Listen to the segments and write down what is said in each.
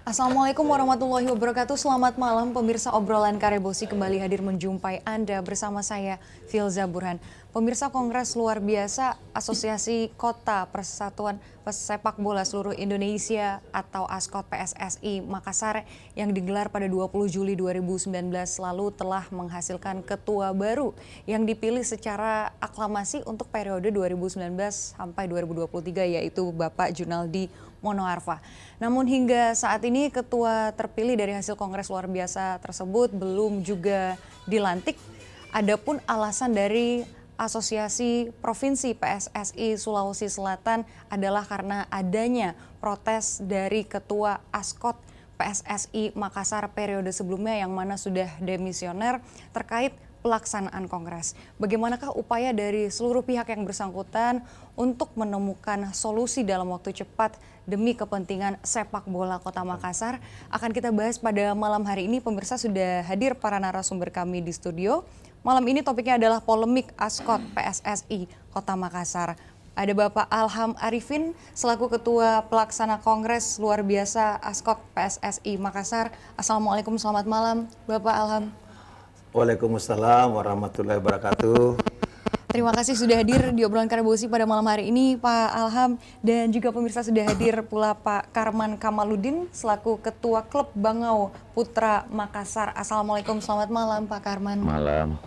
Assalamualaikum warahmatullahi wabarakatuh. Selamat malam pemirsa obrolan Karebosi kembali hadir menjumpai Anda bersama saya Filza Burhan. Pemirsa Kongres luar biasa Asosiasi Kota Persatuan Pesepak Bola Seluruh Indonesia atau ASKOT PSSI Makassar yang digelar pada 20 Juli 2019 lalu telah menghasilkan ketua baru yang dipilih secara aklamasi untuk periode 2019 sampai 2023 yaitu Bapak Junaldi Monoarfa. Namun hingga saat ini ketua terpilih dari hasil kongres luar biasa tersebut belum juga dilantik. Adapun alasan dari Asosiasi Provinsi PSSI Sulawesi Selatan adalah karena adanya protes dari ketua ASKOT PSSI Makassar periode sebelumnya yang mana sudah demisioner terkait pelaksanaan kongres. Bagaimanakah upaya dari seluruh pihak yang bersangkutan untuk menemukan solusi dalam waktu cepat demi kepentingan sepak bola Kota Makassar? Akan kita bahas pada malam hari ini. Pemirsa, sudah hadir para narasumber kami di studio. Malam ini topiknya adalah polemik ASKOT PSSI Kota Makassar. Ada Bapak Alham Arifin selaku Ketua Pelaksana Kongres Luar Biasa ASKOT PSSI Makassar. Assalamualaikum, selamat malam Bapak Alham. Waalaikumsalam warahmatullahi wabarakatuh. Terima kasih sudah hadir di obrolan Karebosi pada malam hari ini Pak Alham, dan juga pemirsa sudah hadir pula Pak Karman Kamaludin selaku Ketua Klub Bangau Putra Makassar. Assalamualaikum, selamat malam Pak Karman. Malam.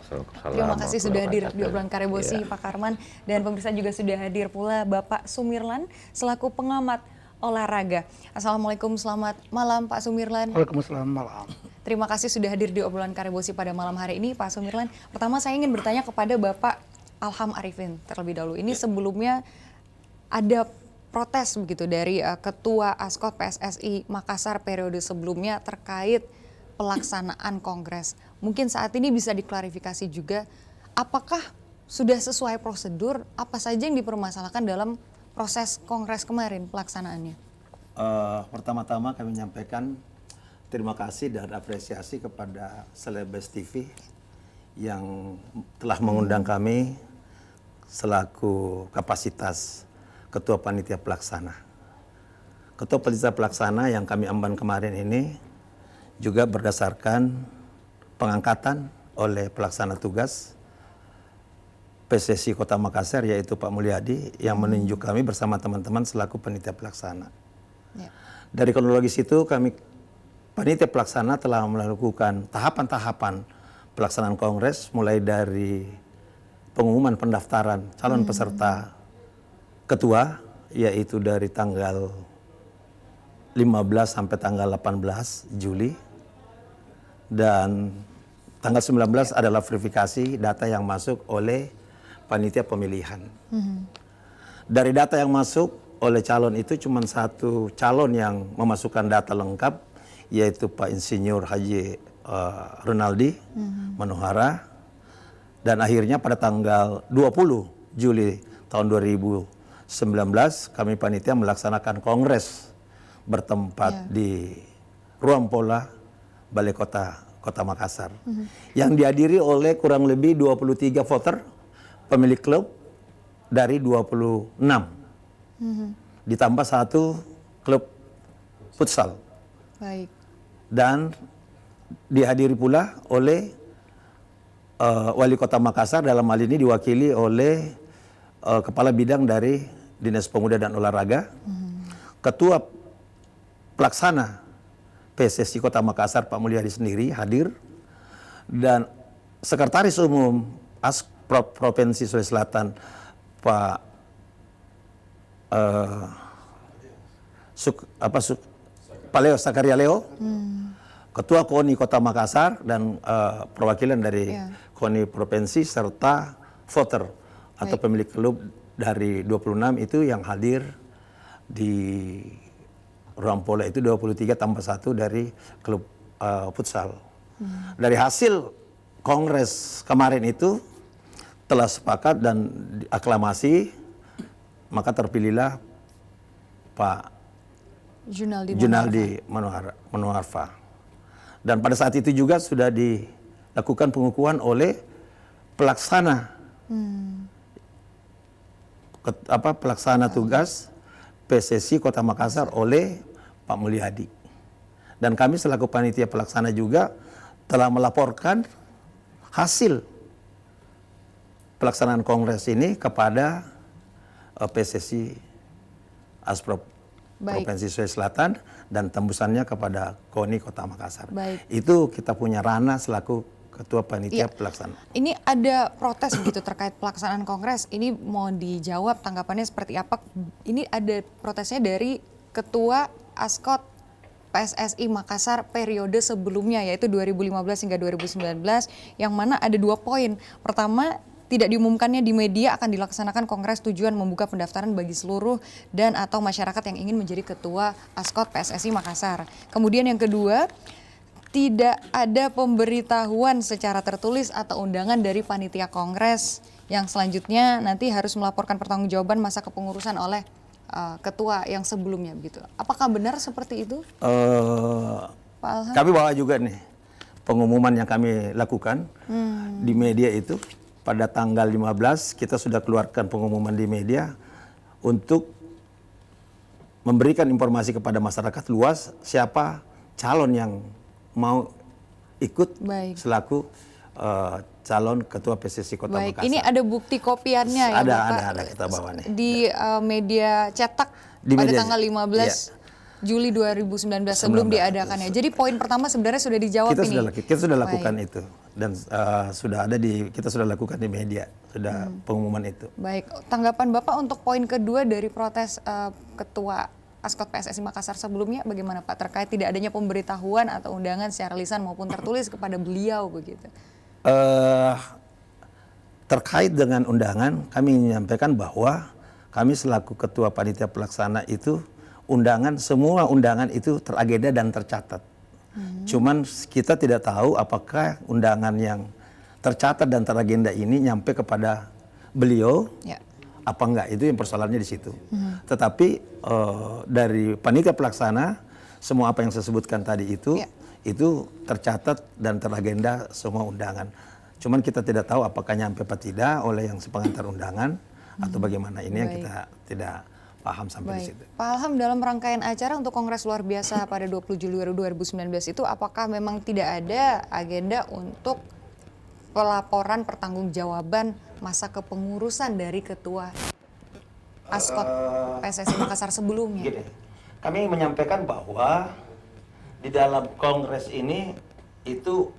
Terima kasih sudah hadir di obrolan Karebosi Pak Karman, dan pemirsa juga sudah hadir pula Bapak Sumirlan selaku pengamat olahraga. Assalamualaikum, selamat malam Pak Sumirlan. Waalaikumsalam, malam. Terima kasih sudah hadir di obrolan Karebosi pada malam hari ini Pak Sumirlan. Pertama saya ingin bertanya kepada Bapak Alham Arifin terlebih dahulu. Ini sebelumnya ada protes begitu dari Ketua ASKOT PSSI Makassar periode sebelumnya terkait pelaksanaan kongres. Mungkin saat ini bisa diklarifikasi juga, apakah sudah sesuai prosedur, apa saja yang dipermasalahkan dalam proses kongres kemarin pelaksanaannya? Pertama-tama kami menyampaikan terima kasih dan apresiasi kepada Celebes TV yang telah mengundang kami selaku kapasitas Ketua Panitia Pelaksana. Ketua Panitia Pelaksana yang kami emban kemarin ini juga berdasarkan pengangkatan oleh pelaksana tugas PSSI Kota Makassar yaitu Pak Mulyadi yang menunjuk kami bersama teman-teman selaku Panitia Pelaksana. Ya. Dari kronologis itu kami Panitia Pelaksana telah melakukan tahapan-tahapan pelaksanaan kongres mulai dari pengumuman pendaftaran calon peserta ketua yaitu dari tanggal 15 sampai tanggal 18 Juli dan tanggal 19 adalah verifikasi data yang masuk oleh panitia pemilihan. Dari data yang masuk oleh calon itu cuma satu calon yang memasukkan data lengkap yaitu Pak Insinyur Haji Ronaldi Manohara, dan akhirnya pada tanggal 20 Juli tahun 2019 kami panitia melaksanakan kongres bertempat di Ruang Pola Balai Kota Makassar yang dihadiri oleh kurang lebih 23 voter pemilik klub dari 26 ditambah satu klub futsal. Baik. Dan dihadiri pula oleh Wali Kota Makassar, dalam hal ini diwakili oleh Kepala Bidang dari Dinas Pemuda dan Olahraga, Ketua Pelaksana PSSI Kota Makassar Pak Mulyadi sendiri hadir, dan Sekretaris Umum Provinsi Sulawesi Selatan Pak Pak Leo Sakaria Leo, Ketua KONI Kota Makassar dan perwakilan dari KONI Provinsi serta voter atau pemilik klub dari 26 itu yang hadir di Ruang Pola itu 23 tambah 1 dari klub futsal. Dari hasil kongres kemarin itu telah sepakat dan aklamasi, maka terpilihlah Pak Junaldi Monoarfa. Dan pada saat itu juga sudah dilakukan pengukuhan oleh pelaksana pelaksana tugas PSSI Kota Makassar oleh Pak Mulyadi. Dan kami selaku panitia pelaksana juga telah melaporkan hasil pelaksanaan kongres ini kepada PSSI Asprov Provinsi Sulawesi Selatan dan tembusannya kepada KONI Kota Makassar. Baik. Itu kita punya ranah selaku ketua panitia pelaksana. Ini ada protes begitu terkait pelaksanaan kongres. Ini mau dijawab tanggapannya seperti apa? Ini ada protesnya dari ketua Askot PSSI Makassar periode sebelumnya, yaitu 2015 hingga 2019, yang mana ada 2 poin. Pertama, tidak diumumkannya di media akan dilaksanakan kongres tujuan membuka pendaftaran bagi seluruh dan atau masyarakat yang ingin menjadi ketua Askot PSSI Makassar. Kemudian yang kedua, tidak ada pemberitahuan secara tertulis atau undangan dari panitia kongres yang selanjutnya nanti harus melaporkan pertanggungjawaban masa kepengurusan oleh ketua yang sebelumnya begitu. Apakah benar seperti itu? Pak Alham? Kami bawa juga nih pengumuman yang kami lakukan di media itu pada tanggal 15 kita sudah keluarkan pengumuman di media untuk memberikan informasi kepada masyarakat luas siapa calon yang mau ikut selaku calon ketua PSSI Kota Makassar. Ini ada bukti kopiannya ya Bapak? Ada kita bawa nih. Di media cetak pada tanggal 15 Juli 2019 sebelum diadakannya. Jadi poin pertama sebenarnya sudah dijawab ini. Kita sudah lakukan itu dan sudah ada kita sudah lakukan di media, sudah pengumuman itu. Baik, tanggapan Bapak untuk poin kedua dari protes ketua Askot PSSI Makassar sebelumnya bagaimana Pak terkait tidak adanya pemberitahuan atau undangan secara lisan maupun tertulis kepada beliau begitu? Terkait dengan undangan, kami menyampaikan bahwa kami selaku ketua panitia pelaksana itu semua undangan itu teragenda dan tercatat. Cuman kita tidak tahu apakah undangan yang tercatat dan teragenda ini nyampe kepada beliau. Apa enggak, itu yang persoalannya di situ. Tetapi dari panitia pelaksana semua apa yang saya sebutkan tadi itu tercatat dan teragenda semua undangan. Cuman kita tidak tahu apakah nyampe apa tidak oleh yang sepengantar undangan atau bagaimana, ini yang kita tidak paham sampai di situ. Pak Alham, dalam rangkaian acara untuk Kongres Luar Biasa pada 20 Juli 2019 itu apakah memang tidak ada agenda untuk pelaporan pertanggungjawaban masa kepengurusan dari ketua Askot PSSI Makassar sebelumnya? Gini, kami menyampaikan bahwa di dalam kongres ini itu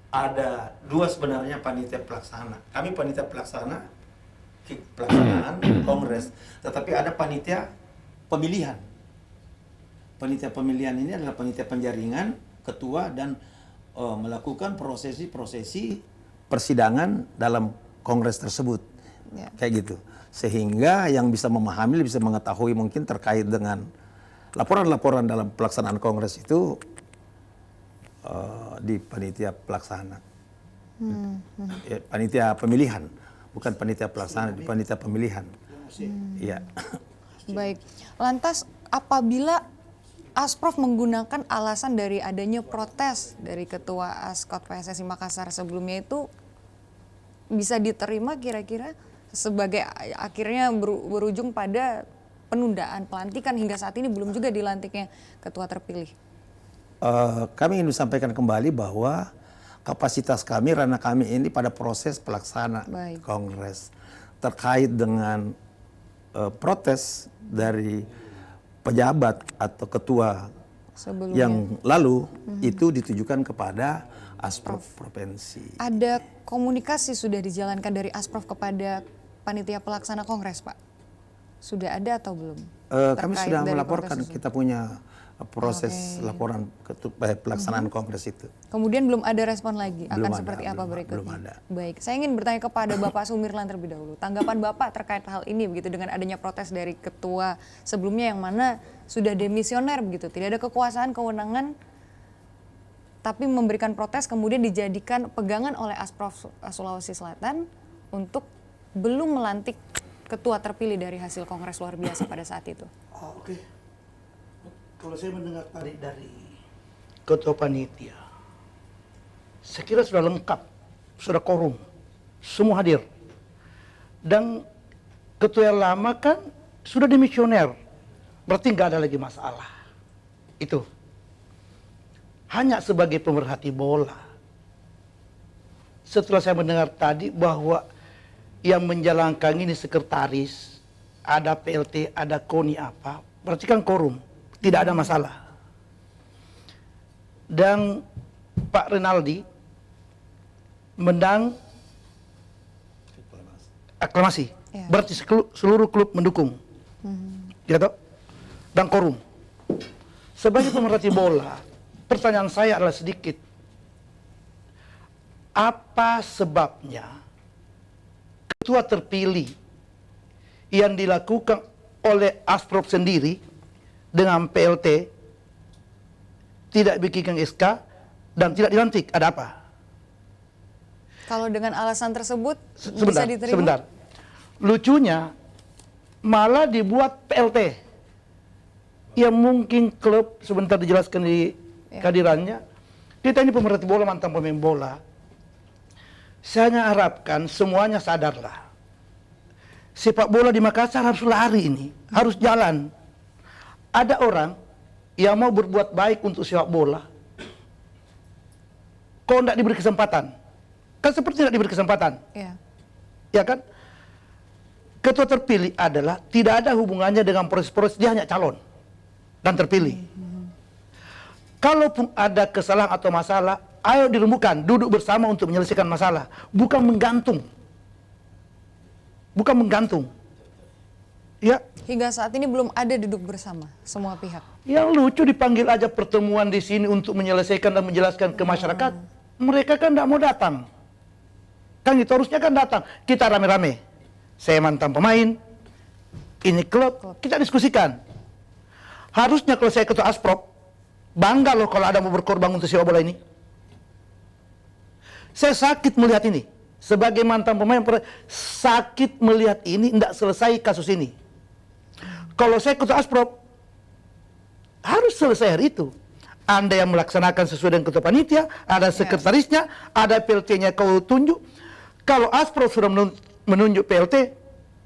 ada 2 sebenarnya panitia pelaksana. Kami panitia pelaksanaan kongres, tetapi ada panitia pemilihan. Panitia pemilihan ini adalah panitia penjaringan, ketua, dan melakukan prosesi-prosesi persidangan dalam kongres tersebut. Kayak gitu. Sehingga yang bisa memahami, bisa mengetahui mungkin terkait dengan laporan-laporan dalam pelaksanaan kongres itu di panitia pelaksana. Panitia pemilihan, bukan panitia pelaksana, di panitia pemilihan. Iya. Baik. Lantas apabila Asprov menggunakan alasan dari adanya protes dari ketua Askot PSSI Makassar sebelumnya itu bisa diterima kira-kira sebagai akhirnya berujung pada penundaan pelantikan hingga saat ini belum juga dilantiknya ketua terpilih? Kami ingin sampaikan kembali bahwa kapasitas kami, ranah kami ini pada proses pelaksana kongres terkait dengan protes dari pejabat atau ketua sebelumnya yang lalu itu ditujukan kepada Asprov Provinsi. Ada komunikasi sudah dijalankan dari Asprov kepada panitia pelaksana kongres, Pak? Sudah ada atau belum? Kami sudah melaporkan, kita punya proses laporan pelaksanaan kongres itu. Kemudian belum ada respon lagi, akan seperti apa berikutnya? Belum ada. Baik, saya ingin bertanya kepada Bapak Sumirlan terlebih dahulu. Tanggapan Bapak terkait hal ini begitu dengan adanya protes dari ketua sebelumnya yang mana sudah demisioner begitu, tidak ada kekuasaan, kewenangan, tapi memberikan protes kemudian dijadikan pegangan oleh Asprov Sulawesi Selatan untuk belum melantik ketua terpilih dari hasil kongres luar biasa pada saat itu. Oke. Kalau saya mendengar tadi dari ketua panitia, saya kira sudah lengkap, sudah korum, semua hadir. Dan ketua yang lama kan sudah demisioner, berarti nggak ada lagi masalah. Itu. hanya sebagai pemerhati bola. Setelah saya mendengar tadi bahwa yang menjalankan ini sekretaris, ada PLT, ada KONI apa, berarti kan korum, tidak ada masalah. Dan Pak Rinaldi menang aklamasi, Ya. berarti seluruh klub mendukung, ya toh? Dan korum. Sebagai pemerhati bola, pertanyaan saya adalah sedikit. Apa sebabnya ketua terpilih yang dilakukan oleh Asprop sendiri dengan PLT tidak bikin SK dan tidak dilantik? Ada apa? Kalau dengan alasan tersebut bisa Sebentar, diterima? sebentar. Lucunya malah dibuat PLT yang mungkin klub sebentar dijelaskan di kehadirannya. Kita ini pemerhati bola, mantan pemain bola. Saya hanya harapkan semuanya sadarlah. Sepak bola di Makassar harus lari ini, harus jalan. Ada orang yang mau berbuat baik untuk sepak bola, kok tidak diberi kesempatan? Kan seperti tidak diberi kesempatan. Ya. Ya kan? Ketua terpilih adalah tidak ada hubungannya dengan proses-proses, dia hanya calon dan terpilih. Kalaupun ada kesalahan atau masalah, ayo dirembukan, duduk bersama untuk menyelesaikan masalah, bukan menggantung. Bukan menggantung. Ya, Hingga saat ini belum ada duduk bersama semua pihak. yang lucu dipanggil aja pertemuan di sini untuk menyelesaikan dan menjelaskan ke masyarakat. Mereka kan tidak mau datang. Kan itu harusnya kan datang. Kita rame-rame. Saya mantan pemain, ini klub, kita diskusikan. Harusnya kalau saya ketua Asprop, bangga loh kalau ada mau berkorban untuk sepak bola ini. Saya sakit melihat ini. Sebagai mantan pemain, sakit melihat ini, tidak selesai kasus ini. Kalau saya ketua Asprop, harus selesai hari itu. Anda yang melaksanakan sesuai dengan ketua panitia, ada sekretarisnya, ada PLT-nya kau tunjuk. Kalau Asprop sudah menunjuk PLT,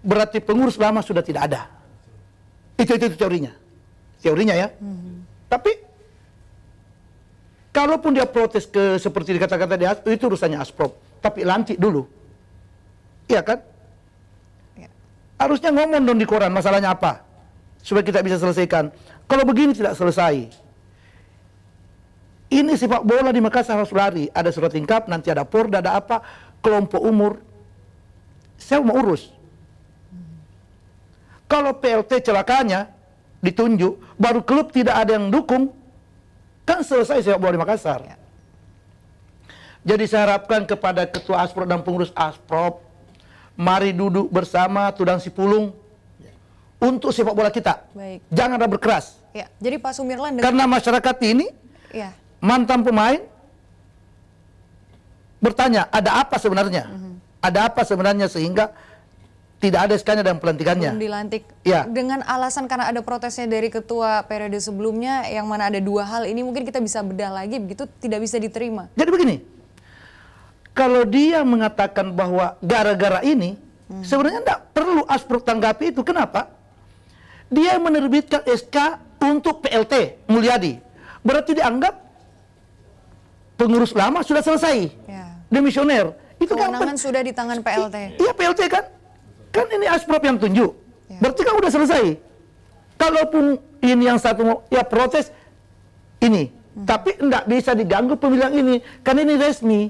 berarti pengurus lama sudah tidak ada. Itu teorinya. Teorinya ya. Tapi kalaupun dia protes ke seperti dikata-kata dia, itu urusannya Asprop. Tapi lantik dulu. Iya kan? Ya. Harusnya ngomong dong di koran masalahnya apa. Supaya kita bisa selesaikan. Kalau begini tidak selesai. Ini sepak bola di Makassar harus lari. Ada surat tingkap, nanti ada Porda, ada apa. Kelompok umur. Saya mau urus. Kalau PLT celakanya ditunjuk, baru klub tidak ada yang dukung, kan selesai sepak bola di Makassar. Ya. Jadi saya harapkan kepada ketua Asprop dan pengurus Asprop, mari duduk bersama Tudang Sipulung untuk sepak bola kita. Baik. Jangan ada berkeras. Ya. Jadi Pak Sumirlan dengan Karena masyarakat ini ya. mantan pemain bertanya, ada apa sebenarnya? Ada apa sebenarnya sehingga tidak ada SK-nya dan pelantikannya? Belum dilantik. Ya. Dengan alasan karena ada protesnya dari ketua periode sebelumnya, yang mana ada dua hal ini mungkin kita bisa bedah lagi, begitu tidak bisa diterima. Jadi begini, kalau dia mengatakan bahwa gara-gara ini, sebenarnya tidak perlu Asprop tanggapi itu. Kenapa? Dia menerbitkan SK untuk PLT Mulyadi. Berarti dianggap pengurus lama sudah selesai. Ya. Demisioner. Itu kan Kewenangan sudah di tangan PLT. Iya PLT kan. Kan ini Asprop yang tunjuk. Ya. Berarti kan udah selesai. Kalaupun ini yang satu ya protes ini. Tapi tidak bisa diganggu pemilihan ini. Karena ini resmi.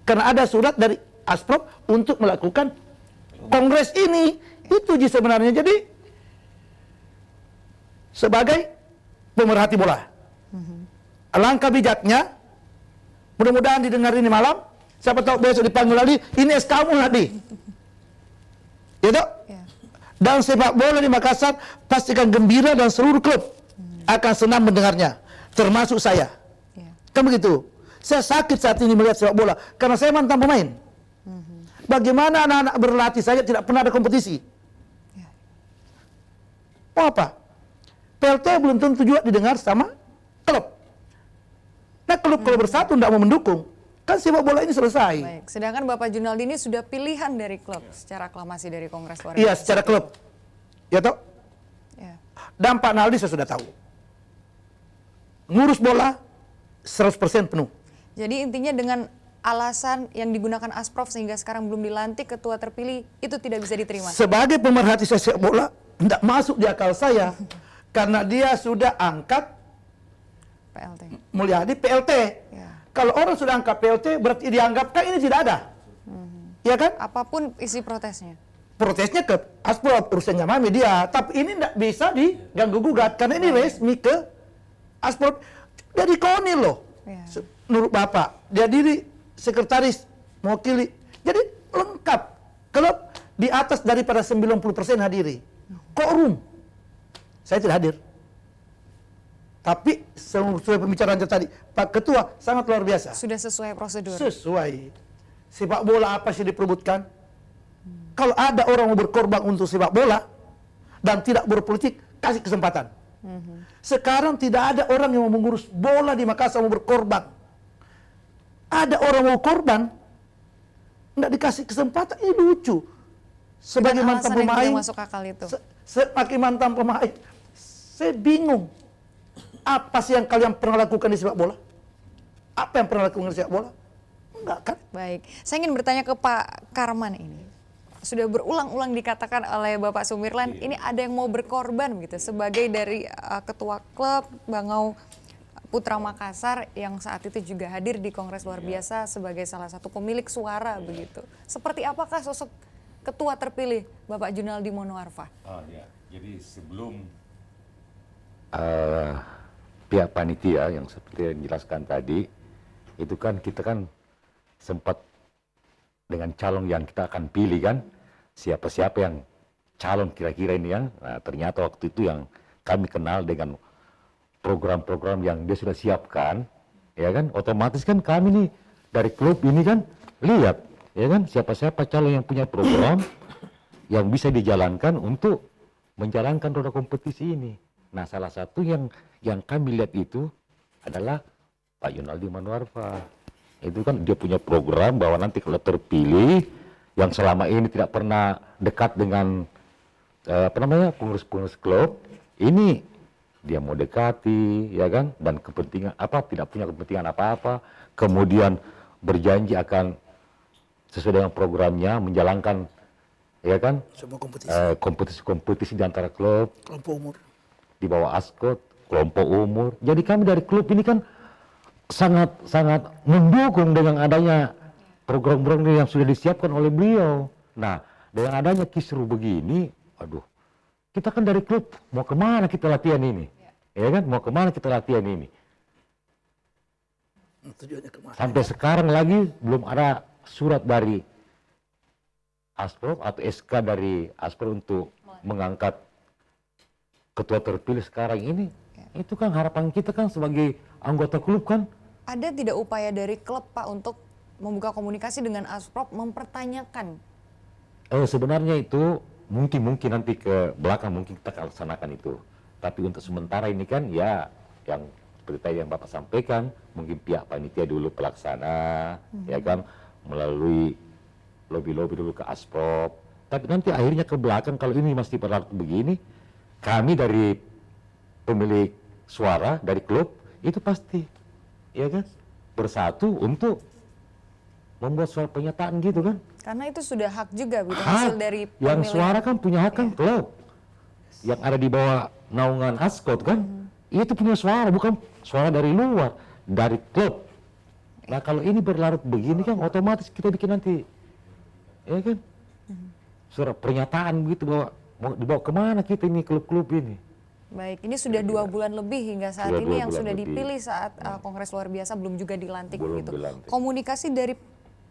Karena ada surat dari Asprop untuk melakukan kongres ini. Itu sebenarnya. Jadi sebagai pemerhati bola, alangkah bijaknya, mudah-mudahan didengar ini malam, siapa tahu besok dipanggil lagi, ini SK-mu lagi. Gitu? Ya. Dan sepak bola di Makassar pastikan gembira dan seluruh klub akan senang mendengarnya, termasuk saya. Ya. Kan begitu. Saya sakit saat ini melihat sepak bola, karena saya mantan pemain. Bagaimana anak-anak berlatih saja tidak pernah ada kompetisi. Ya. Oh apa? PLT belum tentu juga didengar sama klub. Nah klub kalau bersatu tidak mau mendukung, kan sepak bola ini selesai. Baik. Sedangkan Bapak Junaldi ini sudah pilihan dari klub secara aklamasi dari Kongres luar Iya, biasa. secara klub. Ya toh? Ya. Dan Pak Naldi saya sudah tahu. Ngurus bola, 100% penuh. Jadi intinya dengan alasan yang digunakan Asprof sehingga sekarang belum dilantik ketua terpilih itu tidak bisa diterima. Sebagai pemerhati sepak bola, tidak masuk di akal saya karena dia sudah angkat PLT. Mulyadi PLT. Ya. Kalau orang sudah angkat PLT berarti dianggapkan ini tidak ada. Ya kan? Apapun isi protesnya. Protesnya ke Asprov, urusannya mami dia. Tapi ini tidak bisa diganggu gugat karena ini resmi ke Asprov. Dari KONIL loh. Ya. Menurut Bapak, dia diri sekretaris mewakili. Jadi lengkap. Klub di atas daripada 90% hadiri. Quorum. Saya tidak hadir. Tapi sesuai pembicaraan tadi, Pak Ketua sangat luar biasa. Sudah sesuai prosedur. Sesuai. Sepak bola apa sih diperebutkan? Kalau ada orang mau berkorban untuk sepak bola dan tidak berpolitik, kasih kesempatan. Sekarang tidak ada orang yang mau mengurus bola di Makassar mau berkorban. Ada orang mau korban, nggak dikasih kesempatan, ini lucu. Sebagai Dengan mantan alasan yang pemain, tidak masuk akal itu. sebagai mantan pemain, saya bingung. Apa sih yang kalian pernah lakukan di sepak bola? Apa yang pernah lakukan di sepak bola? Enggak kan? Baik, saya ingin bertanya ke Pak Karman ini. Sudah berulang-ulang dikatakan oleh Bapak Sumirlan, ini ada yang mau berkorban gitu sebagai dari ketua klub Bangau Putra Makassar yang saat itu juga hadir di Kongres luar biasa sebagai salah satu pemilik suara begitu. Seperti apakah sosok ketua terpilih Bapak Junaldi Monoarfa? Oh ya, jadi sebelum pihak panitia yang seperti yang dijelaskan tadi, itu kan kita kan sempat dengan calon yang kita akan pilih kan, siapa-siapa yang calon kira-kira ini yang, nah, ternyata waktu itu yang kami kenal dengan program-program yang dia sudah siapkan, ya kan, otomatis kan kami nih dari klub ini kan lihat, ya kan, siapa-siapa calon yang punya program yang bisa dijalankan untuk menjalankan roda kompetisi ini. Nah, salah satu yang kami lihat itu adalah Pak Junaldi Monoarfa. Itu kan dia punya program bahwa nanti kalau terpilih yang selama ini tidak pernah dekat dengan pengurus-pengurus klub, ini dia mau dekati, ya kan, dan kepentingan tidak punya kepentingan apa-apa, kemudian berjanji akan sesuai dengan programnya menjalankan, ya kan, Sebuah kompetisi di antara klub kelompok umur. di bawah ASKOT, kelompok umur. Jadi kami dari klub ini kan sangat mendukung dengan adanya program-program yang sudah disiapkan oleh beliau. Nah, dengan adanya kisruh begini, aduh, kita kan dari klub mau kemana kita latihan ini, ya kan? Mau kemana kita latihan ini? Tujuannya kemana? Sampai sekarang lagi belum ada surat dari Asprov atau SK dari Asprov untuk mengangkat ketua terpilih sekarang ini. Itu kan harapan kita kan sebagai anggota klub kan. Ada tidak upaya dari klub Pak untuk membuka komunikasi dengan Asprov mempertanyakan? Sebenarnya itu mungkin nanti ke belakang mungkin kita akan laksanakan itu. Tapi untuk sementara ini kan ya yang seperti tadi yang Bapak sampaikan, mungkin pihak panitia dulu pelaksana, ya kan, melalui lobby-lobby dulu ke Asprov. Tapi nanti akhirnya ke belakang kalau ini masih berlaku begini, kami dari pemilik suara dari klub itu pasti, ya kan, bersatu untuk membuat suara pernyataan gitu kan. Karena itu sudah hak juga, gitu, hasil dari yang pemilihan. suara kan punya hak kan klub yang ada di bawah naungan ASKOT kan, itu punya suara, bukan suara dari luar, dari klub. Nah kalau ini berlarut begini kan otomatis kita bikin nanti, ya kan, suara pernyataan begitu bahwa mau dibawa kemana kita ini klub-klub ini. Baik, ini sudah 2 bulan lebih hingga saat Sudah ini 2 yang bulan sudah lebih. dipilih saat Kongres luar biasa belum juga dilantik Belum gitu. dilantik. Komunikasi dari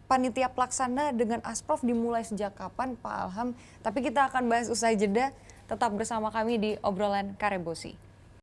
panitia pelaksana dengan Asprov dimulai sejak kapan Pak Alham? Tapi kita akan bahas usai jeda, tetap bersama kami di obrolan Karebosi.